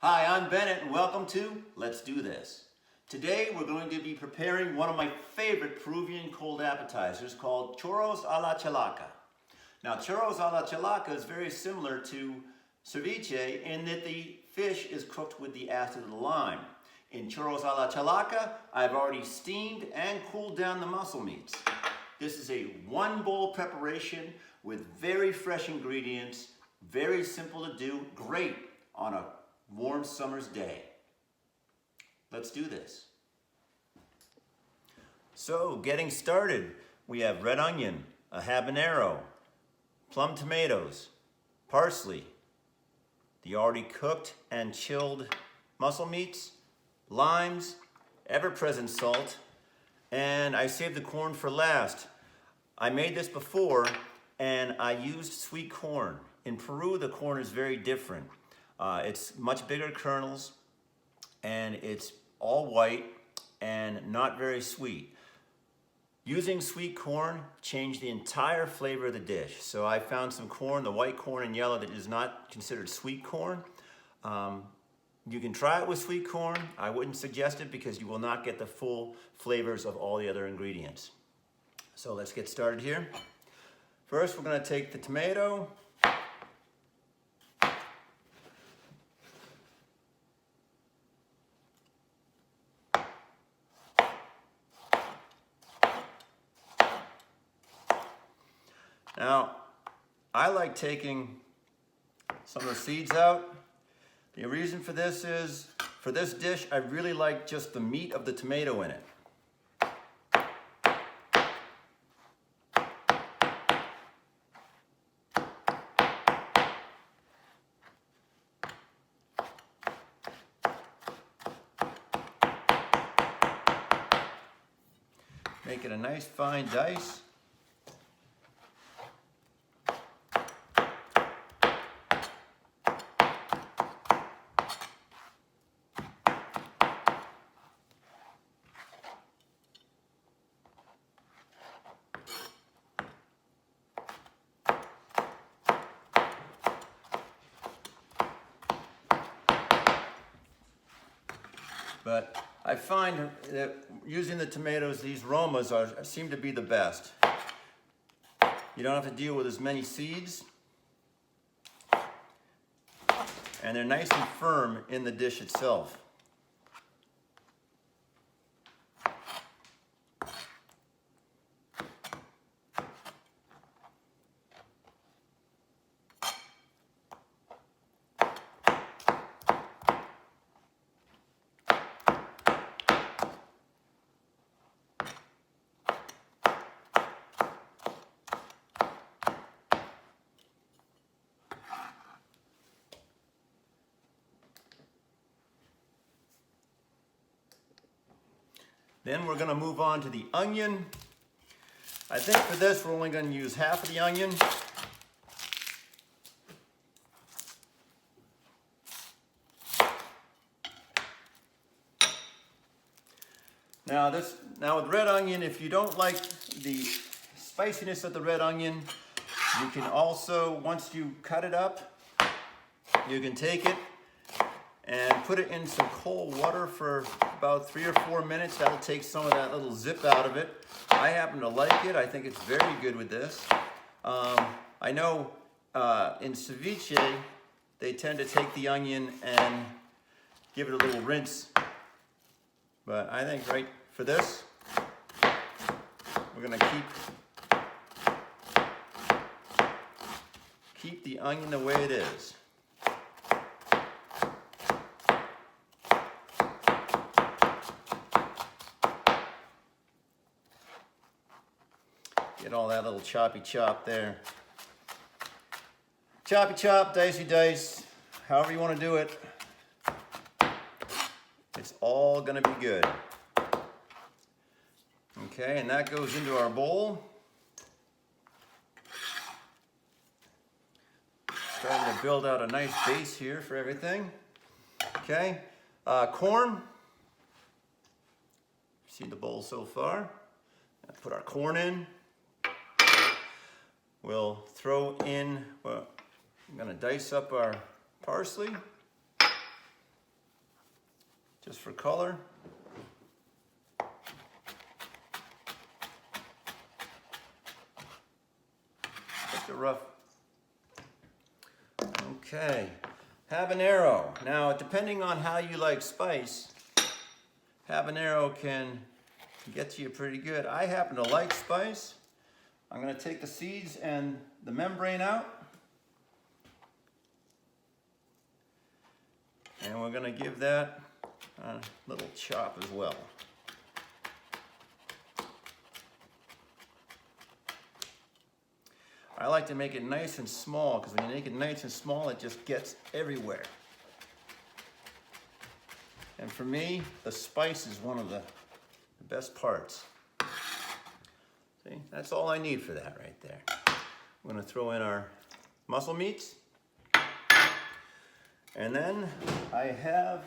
Hi, I'm Bennett and welcome to Let's Do This. Today we're going to be preparing one of my favorite Peruvian cold appetizers called Choros a la Chalaca. Now Choros a la Chalaca is very similar to ceviche in that the fish is cooked with the acid of the lime. In Choros a la Chalaca, I've already steamed and cooled down the mussel meats. This is a one bowl preparation with very fresh ingredients, very simple to do, great on a warm summer's day. Let's do this. So, getting started, we have red onion, a habanero, plum tomatoes, parsley, the already cooked and chilled mussel meats, limes, ever-present salt, and I saved the corn for last. I made this before and I used sweet corn. In Peru, the corn is very different. It's much bigger kernels and it's all white and not very sweet. Using sweet corn changed the entire flavor of the dish. So I found some corn, the white corn and yellow, that is not considered sweet corn. You can try it with sweet corn. I wouldn't suggest it because you will not get the full flavors of all the other ingredients. So let's get started here. First, we're going to take the tomato. Now, I like taking some of the seeds out. The reason for this is, for this dish, I really like just the meat of the tomato in it. Make it a nice fine dice. But I find that using the tomatoes, these romas seem to be the best. You don't have to deal with as many seeds. And they're nice and firm in the dish itself. Then we're going to move on to the onion. I think for this we're only going to use half of the onion. Now with red onion, if you don't like the spiciness of the red onion, you can also, once you cut it up, you can take it and put it in some cold water for about 3 or 4 minutes. That'll take some of that little zip out of it. I happen to like it. I think it's very good with this. I know in ceviche, they tend to take the onion and give it a little rinse. But I think right for this, we're gonna keep the onion the way it is. Get all that little choppy chop there. Choppy chop, dicey dice, however you want to do it. It's all going to be good. Okay, and that goes into our bowl. Starting to build out a nice base here for everything. Okay, corn. See the bowl so far? Put our corn in. We'll throw in, well, I'm going to dice up our parsley. just for color. Just a rough. Okay, habanero. Now, depending on how you like spice, habanero can get to you pretty good. I happen to like spice. I'm going to take the seeds and the membrane out. And we're going to give that a little chop as well. I like to make it nice and small, because when you make it nice and small, it just gets everywhere. And for me, the spice is one of the best parts. See, that's all I need for that right there. I'm going to throw in our muscle meats. And then I have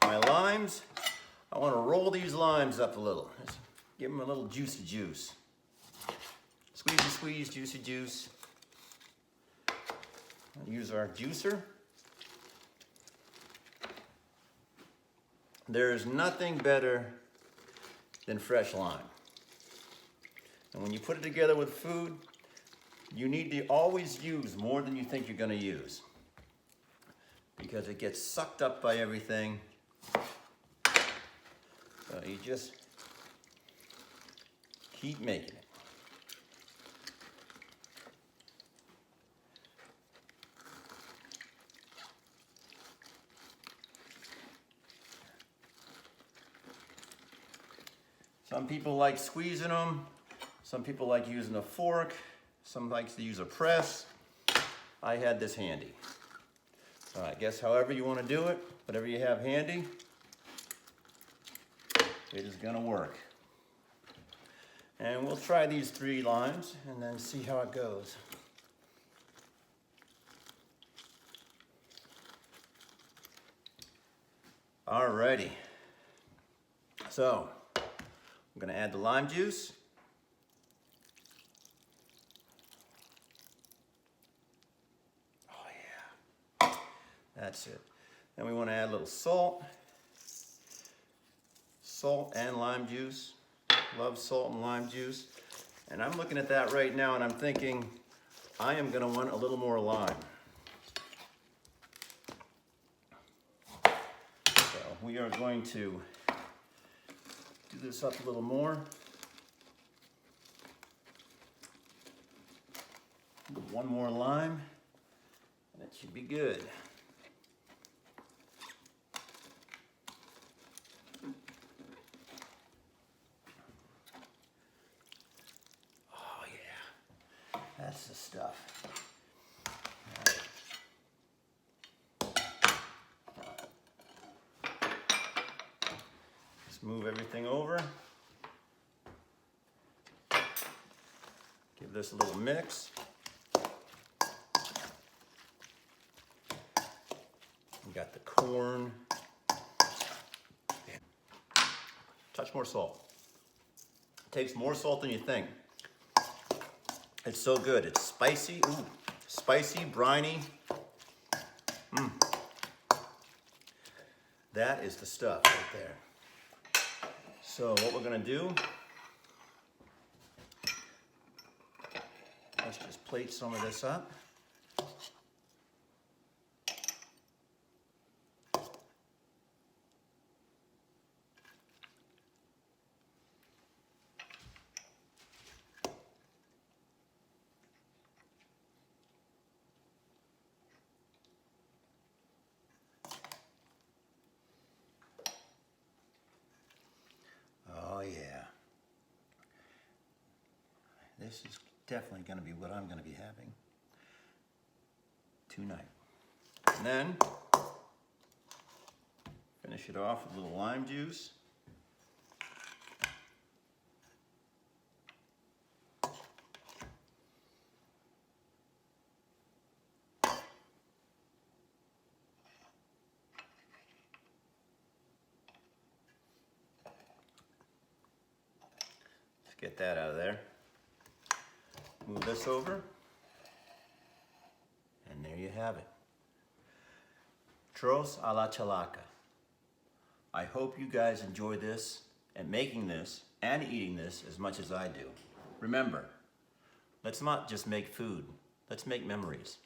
my limes. I want to roll these limes up a little. Just give them a little juicy juice. Squeezy squeeze, juicy juice. I'll use our juicer. There's nothing better than fresh lime. And when you put it together with food, you need to always use more than you think you're going to use, because it gets sucked up by everything. So you just keep making it. Some people like squeezing them. Some people like using a fork. Some likes to use a press. I had this handy. So I guess however you want to do it, whatever you have handy, it is going to work. And we'll try these 3 limes and then see how it goes. Alrighty. So I'm going to add the lime juice. Oh yeah, that's it. Then we want to add a little salt. Salt and lime juice. Love salt and lime juice. And I'm looking at that right now and I'm thinking I am going to want a little more lime. So we are going to do this up a little more. One more lime, and it should be good. Oh yeah, that's the stuff. Just move everything over. Give this a little mix. We got the corn. Touch more salt. It takes more salt than you think. It's so good. It's spicy. Ooh, spicy, briny. That is the stuff right there. So what we're gonna do, let's just plate some of this up. This is definitely going to be what I'm going to be having tonight. And then finish it off with a little lime juice. Let's get that out of there. Move this over, and there you have it. Choros a la chalaca. I hope you guys enjoy this and making this and eating this as much as I do. Remember, let's not just make food, let's make memories.